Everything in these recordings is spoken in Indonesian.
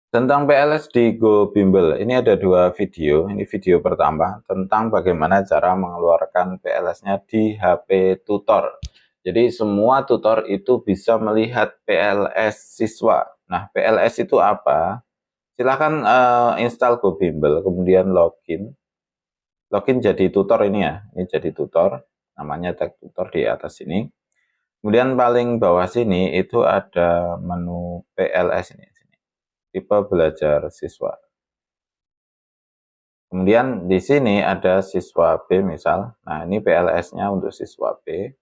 Tentang PLS di Go Bimbel, ini ada dua video. Ini video pertama tentang bagaimana cara mengeluarkan PLS-nya di HP tutor. Jadi semua tutor itu bisa melihat PLS siswa. Nah, PLS itu apa? Silahkan install Go Bimbel, kemudian login. Login jadi tutor ini ya. Ini jadi tutor, namanya tag tutor di atas sini. Kemudian paling bawah sini itu ada menu PLS ini. Tipe belajar siswa. Kemudian di sini ada siswa B misal. Nah, ini PLS-nya untuk siswa B.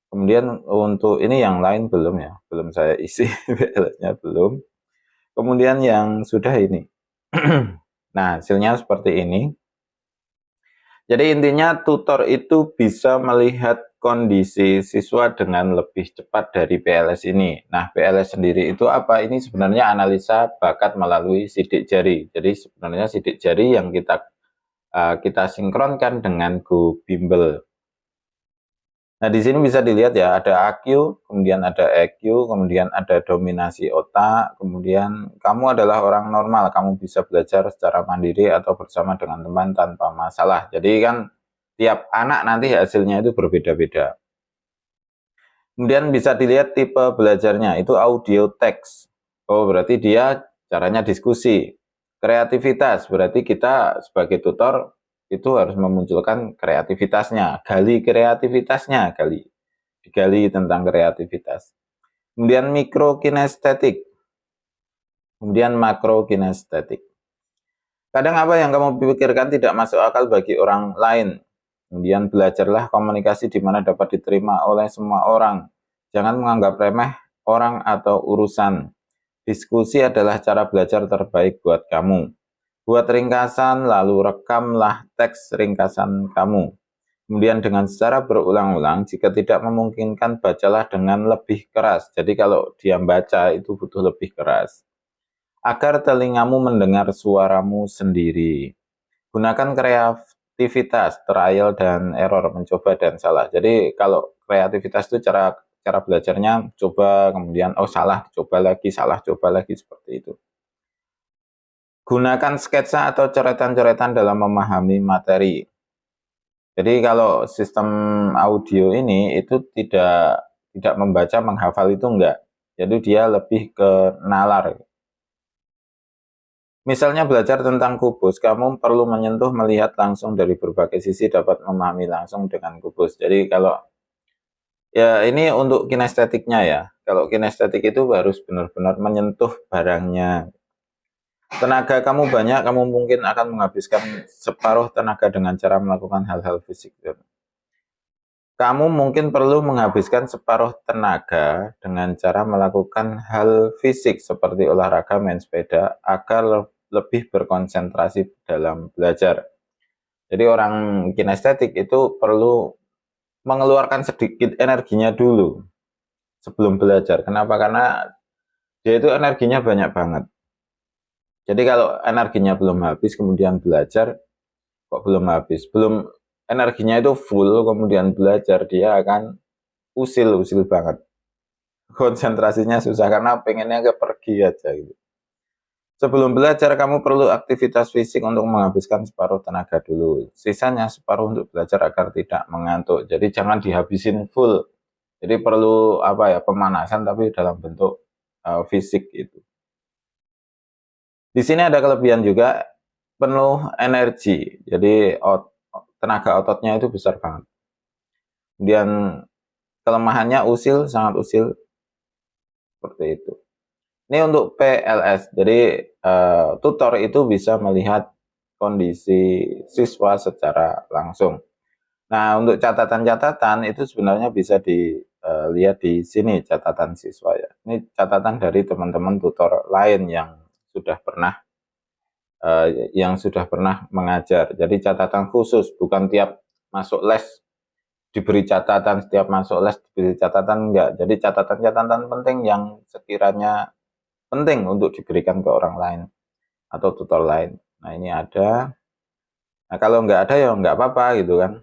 Kemudian untuk ini yang lain belum ya, belum saya isi PLS-nya belum. Kemudian yang sudah ini. Nah, hasilnya seperti ini. Jadi intinya tutor itu bisa melihat kondisi siswa dengan lebih cepat dari PLS ini. Nah, PLS sendiri itu apa? Ini sebenarnya analisa bakat melalui sidik jari. Jadi sebenarnya sidik jari yang kita sinkronkan dengan Go Bimbel. Nah, di sini bisa dilihat ya, ada AQ, kemudian ada EQ, kemudian ada dominasi otak, kemudian kamu adalah orang normal, kamu bisa belajar secara mandiri atau bersama dengan teman tanpa masalah. Jadi kan tiap anak nanti hasilnya itu berbeda-beda. Kemudian bisa dilihat tipe belajarnya, itu audio text. Oh, berarti dia caranya diskusi. Kreativitas, berarti kita sebagai tutor itu harus memunculkan kreativitasnya, gali kreativitasnya, digali tentang kreativitas. Kemudian mikrokinestetik, kemudian makrokinestetik. Kadang apa yang kamu pikirkan tidak masuk akal bagi orang lain. Kemudian belajarlah komunikasi di mana dapat diterima oleh semua orang. Jangan menganggap remeh orang atau urusan. Diskusi adalah cara belajar terbaik buat kamu. Buat ringkasan, lalu rekamlah teks ringkasan kamu. Kemudian dengan secara berulang-ulang, jika tidak memungkinkan, bacalah dengan lebih keras. Jadi kalau dia baca itu butuh lebih keras. Agar telingamu mendengar suaramu sendiri. Gunakan kreativitas, trial dan error, mencoba dan salah. Jadi kalau kreativitas itu cara belajarnya coba, kemudian oh salah, coba lagi, salah, coba lagi, seperti itu. Gunakan sketsa atau coretan-coretan dalam memahami materi. Jadi kalau sistem audio ini itu tidak membaca, menghafal itu enggak. Jadi dia lebih ke nalar. Misalnya belajar tentang kubus, kamu perlu menyentuh, melihat langsung dari berbagai sisi, dapat memahami langsung dengan kubus. Jadi kalau ya ini untuk kinestetiknya ya. Kalau kinestetik itu harus benar-benar menyentuh barangnya. Tenaga kamu banyak, kamu mungkin akan menghabiskan separuh tenaga dengan cara melakukan hal-hal fisik. Kamu mungkin perlu menghabiskan separuh tenaga dengan cara melakukan hal fisik seperti olahraga, main sepeda, agar lebih berkonsentrasi dalam belajar. Jadi orang kinestetik itu perlu mengeluarkan sedikit energinya dulu sebelum belajar. Kenapa? Karena dia itu energinya banyak banget. Jadi kalau energinya belum habis, kemudian belajar, kok belum habis? Belum, energinya itu full, kemudian belajar, dia akan usil banget. Konsentrasinya susah karena pengennya pergi aja gitu. Sebelum belajar, kamu perlu aktivitas fisik untuk menghabiskan separuh tenaga dulu. Sisanya separuh untuk belajar agar tidak mengantuk. Jadi jangan dihabisin full. Jadi perlu apa ya, pemanasan tapi dalam bentuk fisik itu. Di sini ada kelebihan juga, penuh energi. Jadi tenaga ototnya itu besar banget. Kemudian kelemahannya usil, sangat usil. Seperti itu. Ini untuk PLS. Jadi tutor itu bisa melihat kondisi siswa secara langsung. Nah, untuk catatan-catatan itu sebenarnya bisa dilihat di sini, catatan siswa ya. Ini catatan dari teman-teman tutor lain yang sudah pernah mengajar. Jadi catatan khusus, bukan tiap masuk les diberi catatan, setiap masuk les diberi catatan, enggak. Jadi catatan-catatan penting yang sekiranya penting untuk diberikan ke orang lain atau tutor lain. Nah, ini ada. Nah, kalau enggak ada ya enggak apa-apa gitu kan.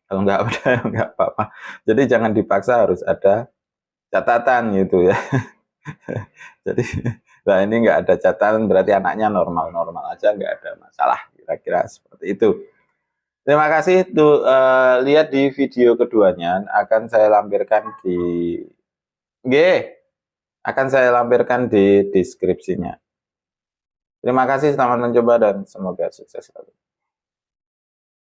Kalau enggak ada ya enggak apa-apa. Jadi jangan dipaksa harus ada catatan gitu ya. Jadi, nah ini nggak ada catatan berarti anaknya normal-normal aja, nggak ada masalah, kira-kira seperti itu. Terima kasih tuh, lihat di video keduanya akan saya lampirkan di G, akan saya lampirkan di deskripsinya. Terima kasih, selamat mencoba dan semoga sukses selalu.